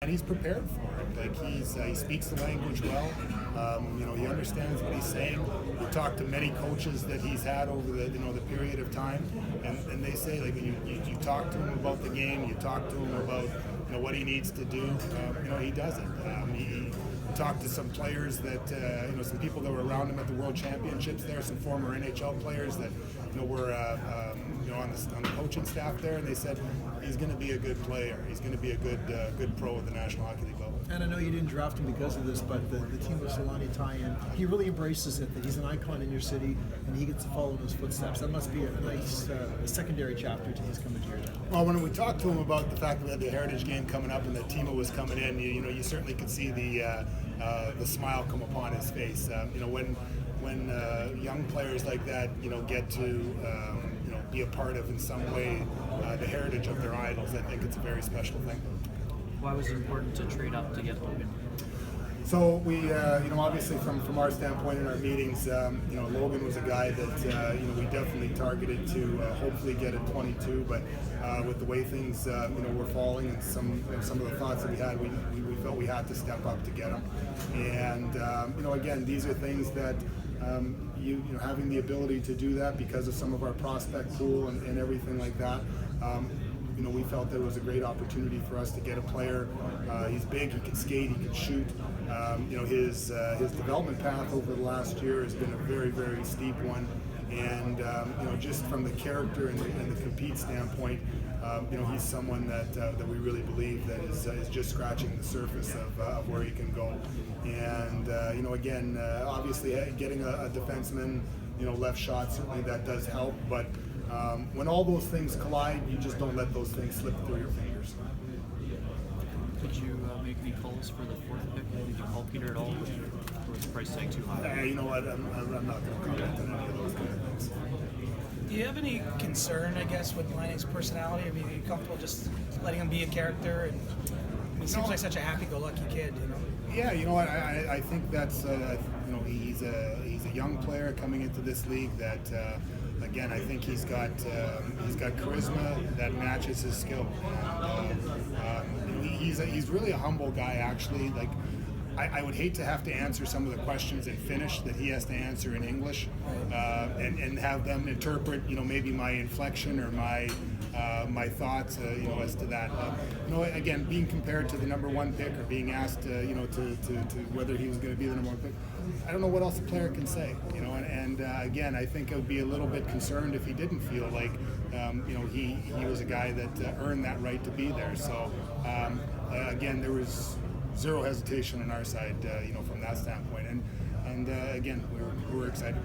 and he's prepared for it. Like he speaks the language well. He understands what he's saying. We talked to many coaches that he's had over the period of time, and they say, like, you talk to him about the game, you talk to him about what he needs to do. He does it. He talked to some players that some people that were around him at the World Championships there, some former NHL players that were on the coaching staff there, and they said he's going to be a good player. He's going to be a good pro at the National Hockey League level. And I know you didn't draft him because of this, but the Team of Solani tie-in, he really embraces it, that he's an icon in your city, and he gets to follow in his footsteps. That must be a nice secondary chapter to his coming to your town. Well, when we talked to him about the fact that we had the Heritage game coming up and that Timo was coming in, you certainly could see the smile come upon his face. When young players like that, get to be a part of in some way the heritage of their idols, I think it's a very special thing. Why was it important to trade up to get Logan? So we, obviously from our standpoint in our meetings, Logan was a guy that we definitely targeted to hopefully get at 22, but with the way things were falling and some of the thoughts that we had, we felt we had to step up to get him. And again, these are things that having the ability to do that because of some of our prospect pool and everything like that. We felt that it was a great opportunity for us to get a player. He's big, he can skate, he can shoot. His development path over the last year has been a very, very steep one. And just from the character and the compete standpoint, he's someone that we really believe that is just scratching the surface of where he can go. And again, obviously getting a defenseman, left shot, certainly that does help. But when all those things collide, you just don't let those things slip through your fingers. Could you make any calls for the fourth pick? Did you call Peter at all? Or was the price tag too high? You know what? I'm not going to comment on any of those kind of things. Do you have any concern, I guess, with Lining's personality? I mean, are you comfortable just letting him be a character? And he seems like such a happy-go-lucky kid, Yeah, I think that's he's a young player coming into this league that again, I think he's got charisma that matches his skill. He's really a humble guy, actually. Like, I would hate to have to answer some of the questions in Finnish that he has to answer in English, and have them interpret, maybe my inflection or my thoughts, as to that. Again, being compared to the number one pick or being asked, to whether he was going to be the number one pick, I don't know what else a player can say, And again, I think I would be a little bit concerned if he didn't feel like, he was a guy that earned that right to be there. So again, there was zero hesitation on our side, from that standpoint, and again, we were excited.